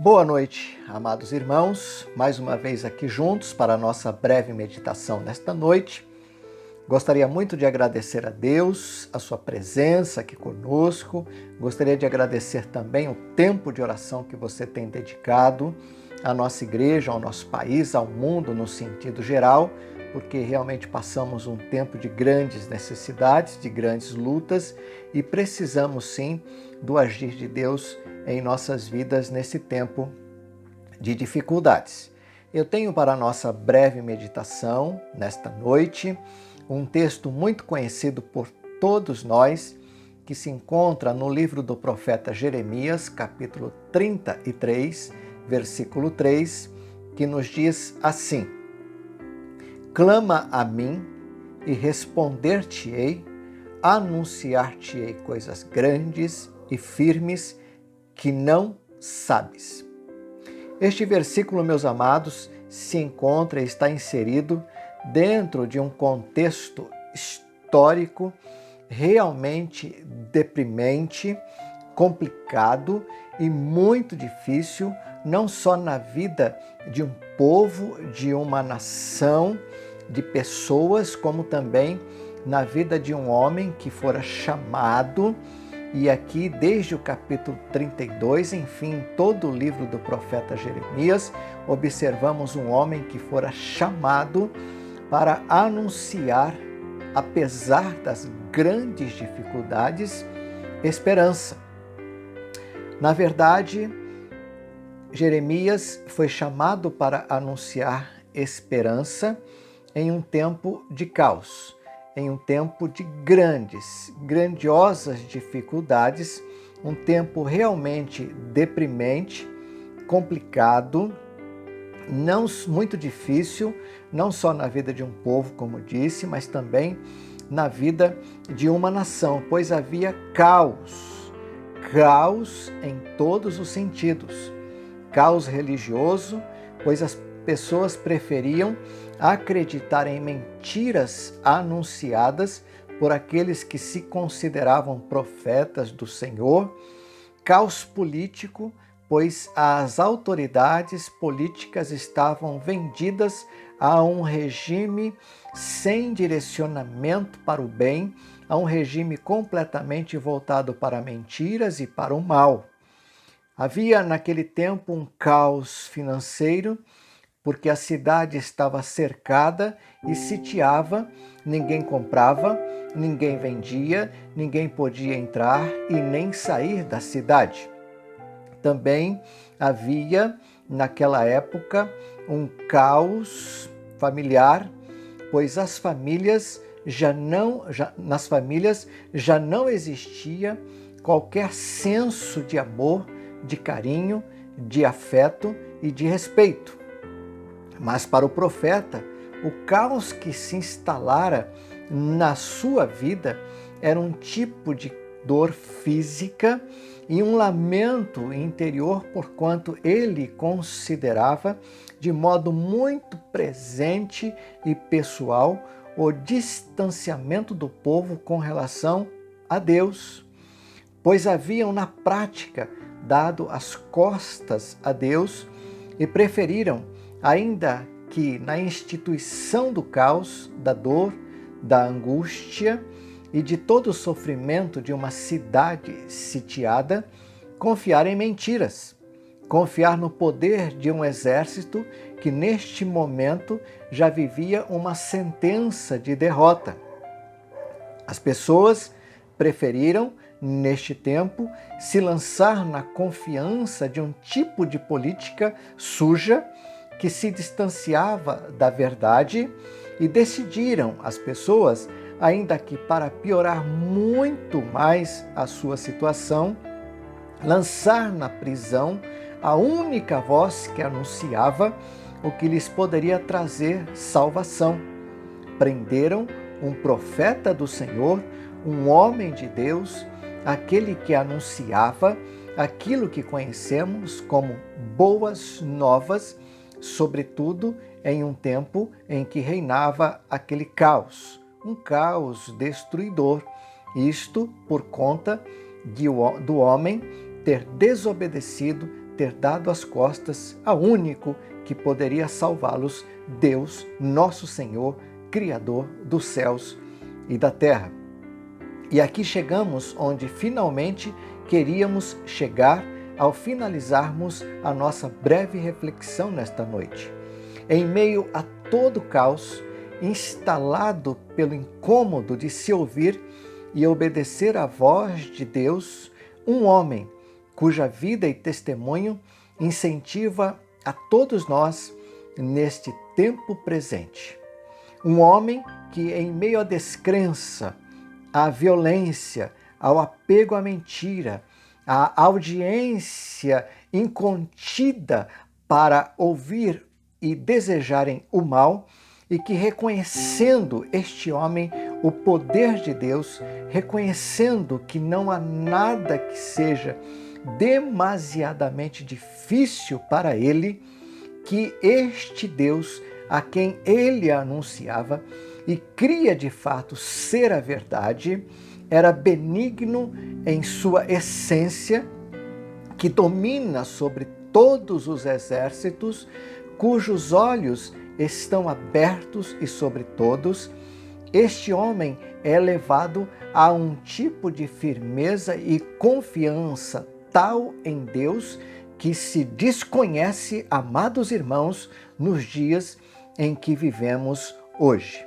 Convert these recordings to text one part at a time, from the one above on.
Boa noite, amados irmãos, mais uma vez aqui juntos para a nossa breve meditação nesta noite. Gostaria muito de agradecer a Deus, a sua presença aqui conosco. Gostaria de agradecer também o tempo de oração que você tem dedicado à nossa igreja, ao nosso país, ao mundo no sentido geral, porque realmente passamos um tempo de grandes necessidades, de grandes lutas e precisamos sim do agir de Deus em nossas vidas nesse tempo de dificuldades. Eu tenho para a nossa breve meditação nesta noite um texto muito conhecido por todos nós, que se encontra no livro do profeta Jeremias, capítulo 33, versículo 3, que nos diz assim: Clama a mim e responder-te-ei, anunciar-te-ei coisas grandes e firmes que não sabes. Este versículo, meus amados, se encontra e está inserido dentro de um contexto histórico realmente deprimente, complicado e muito difícil, não só na vida de um povo, de uma nação, de pessoas, como também na vida de um homem que fora chamado. E aqui, desde o capítulo 32, enfim, todo o livro do profeta Jeremias, observamos um homem que fora chamado para anunciar, apesar das grandes dificuldades, esperança. Na verdade, Jeremias foi chamado para anunciar esperança em um tempo de caos, em um tempo de grandiosas dificuldades, um tempo realmente deprimente, complicado, não muito difícil, não só na vida de um povo, como disse, mas também na vida de uma nação, pois havia caos em todos os sentidos. Caos religioso, pois as pessoas preferiam acreditar em mentiras anunciadas por aqueles que se consideravam profetas do Senhor. Caos político, pois as autoridades políticas estavam vendidas a um regime sem direcionamento para o bem, a um regime completamente voltado para mentiras e para o mal. Havia naquele tempo um caos financeiro, porque a cidade estava cercada e sitiava, ninguém comprava, ninguém vendia, ninguém podia entrar e nem sair da cidade. Também havia, naquela época, um caos familiar, pois nas famílias já não existia qualquer senso de amor, de carinho, de afeto e de respeito. Mas para o profeta, o caos que se instalara na sua vida era um tipo de dor física e um lamento interior, porquanto ele considerava de modo muito presente e pessoal o distanciamento do povo com relação a Deus, pois haviam na prática dado as costas a Deus e preferiram, ainda que na instituição do caos, da dor, da angústia e de todo o sofrimento de uma cidade sitiada, confiar em mentiras, confiar no poder de um exército que neste momento já vivia uma sentença de derrota. As pessoas preferiram, neste tempo, se lançar na confiança de um tipo de política suja que se distanciava da verdade e decidiram as pessoas, ainda que para piorar muito mais a sua situação, lançar na prisão a única voz que anunciava o que lhes poderia trazer salvação. Prenderam um profeta do Senhor, um homem de Deus, aquele que anunciava aquilo que conhecemos como boas novas, sobretudo em um tempo em que reinava aquele caos, um caos destruidor. Isto por conta do homem ter desobedecido, ter dado as costas ao único que poderia salvá-los, Deus, nosso Senhor, Criador dos céus e da terra. E aqui chegamos onde finalmente queríamos chegar ao finalizarmos a nossa breve reflexão nesta noite. Em meio a todo o caos, instalado pelo incômodo de se ouvir e obedecer à voz de Deus, um homem cuja vida e testemunho incentiva a todos nós neste tempo presente. Um homem que, em meio à descrença, à violência, ao apego à mentira, à audiência incontida para ouvir e desejarem o mal, e que, reconhecendo este homem o poder de Deus, reconhecendo que não há nada que seja demasiadamente difícil para ele, que este Deus a quem ele anunciava e cria de fato ser a verdade, era benigno em sua essência, que domina sobre todos os exércitos, cujos olhos estão abertos e sobre todos. Este homem é levado a um tipo de firmeza e confiança tal em Deus que se desconhece, amados irmãos, nos dias em que vivemos hoje.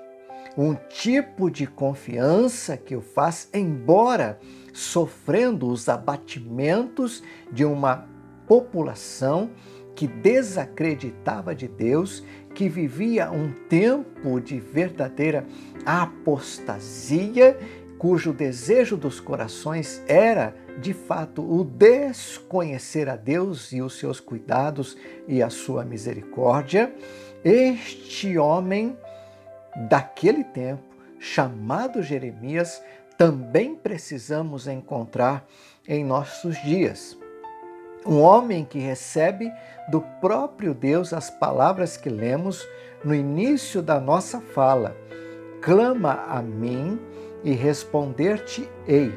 Um tipo de confiança que o faz, embora sofrendo os abatimentos de uma população que desacreditava de Deus, que vivia um tempo de verdadeira apostasia, cujo desejo dos corações era, de fato, o desconhecer a Deus e os seus cuidados e a sua misericórdia. Este homem daquele tempo, chamado Jeremias, também precisamos encontrar em nossos dias. Um homem que recebe do próprio Deus as palavras que lemos no início da nossa fala. Clama a mim e responder-te-ei,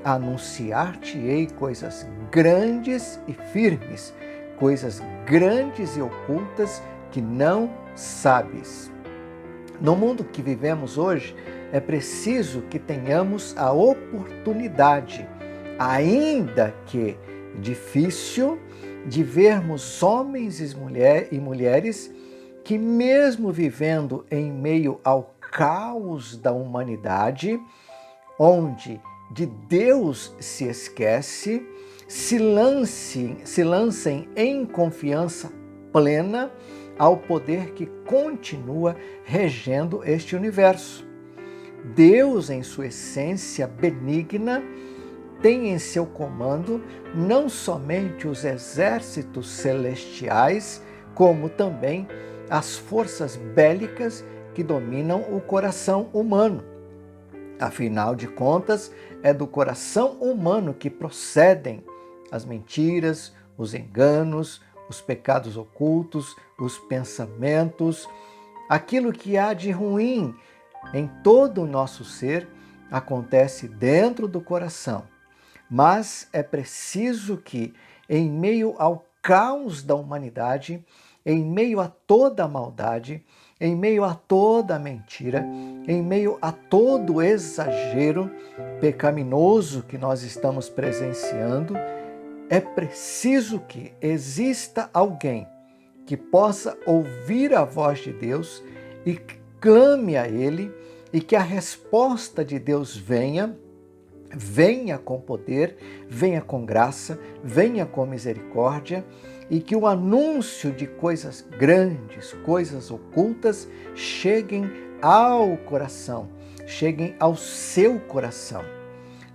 anunciar-te-ei coisas grandes e firmes, coisas grandes e ocultas que não sabes. No mundo que vivemos hoje, é preciso que tenhamos a oportunidade, ainda que difícil, de vermos homens e mulheres que, mesmo vivendo em meio ao caos da humanidade, onde de Deus se esquece, se lancem em confiança plena ao poder que continua regendo este universo. Deus, em sua essência benigna, tem em seu comando não somente os exércitos celestiais, como também as forças bélicas que dominam o coração humano. Afinal de contas, é do coração humano que procedem as mentiras, os enganos, os pecados ocultos, os pensamentos, aquilo que há de ruim em todo o nosso ser acontece dentro do coração. Mas é preciso que, em meio ao caos da humanidade, em meio a toda a maldade, em meio a toda a mentira, em meio a todo o exagero pecaminoso que nós estamos presenciando, é preciso que exista alguém que possa ouvir a voz de Deus e clame a Ele, e que a resposta de Deus venha com poder, venha com graça, venha com misericórdia, e que o anúncio de coisas grandes, coisas ocultas, cheguem ao coração, cheguem ao seu coração.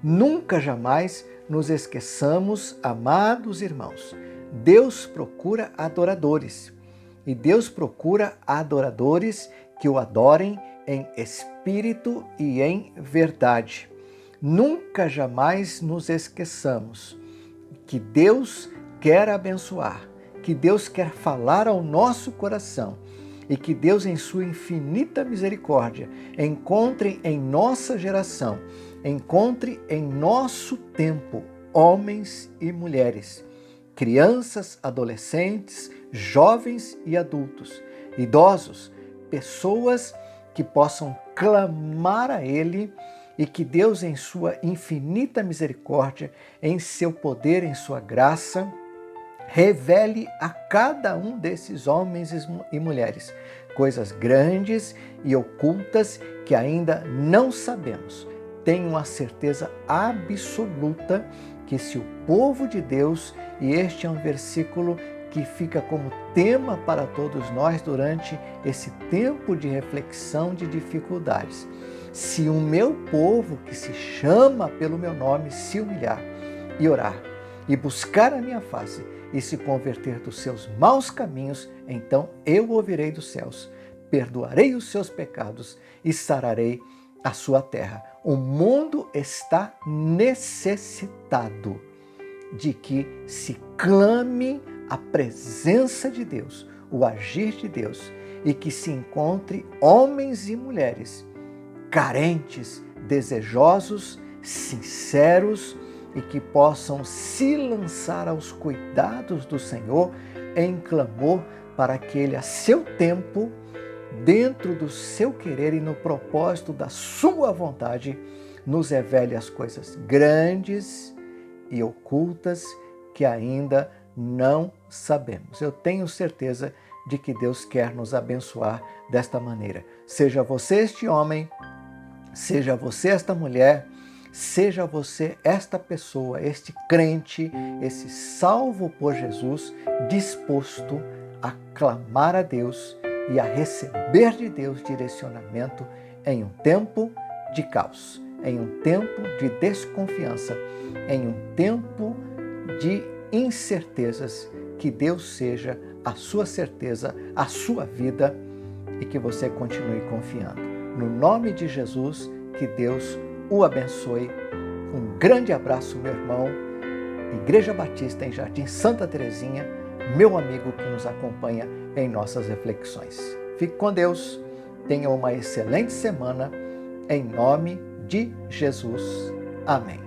Nunca jamais nos esqueçamos, amados irmãos, Deus procura adoradores, e Deus procura adoradores que o adorem em espírito e em verdade. Nunca jamais nos esqueçamos que Deus quer abençoar, que Deus quer falar ao nosso coração e que Deus, em sua infinita misericórdia, encontre em nossa geração, encontre em nosso tempo homens e mulheres crianças, adolescentes, jovens e adultos, idosos, pessoas que possam clamar a Ele e que Deus, em sua infinita misericórdia, em seu poder, em sua graça, revele a cada um desses homens e mulheres coisas grandes e ocultas que ainda não sabemos. Tenho a certeza absoluta que se o povo de Deus, e este é um versículo que fica como tema para todos nós durante esse tempo de reflexão de dificuldades. Se o meu povo, que se chama pelo meu nome, se humilhar e orar e buscar a minha face e se converter dos seus maus caminhos, então eu ouvirei dos céus, perdoarei os seus pecados e sararei a sua terra. O mundo está necessitado de que se clame a presença de Deus, o agir de Deus, e que se encontre homens e mulheres carentes, desejosos, sinceros e que possam se lançar aos cuidados do Senhor em clamor para que Ele, a seu tempo, dentro do seu querer e no propósito da sua vontade, nos revele as coisas grandes e ocultas que ainda não sabemos. Eu tenho certeza de que Deus quer nos abençoar desta maneira. Seja você este homem, seja você esta mulher, seja você esta pessoa, este crente, esse salvo por Jesus, disposto a clamar a Deus e a receber de Deus direcionamento em um tempo de caos, em um tempo de desconfiança, em um tempo de incertezas. Que Deus seja a sua certeza, a sua vida e que você continue confiando. No nome de Jesus, que Deus o abençoe. Um grande abraço, meu irmão. Igreja Batista em Jardim Santa Terezinha, meu amigo que nos acompanha em nossas reflexões. Fique com Deus, tenha uma excelente semana, em nome de Jesus. Amém.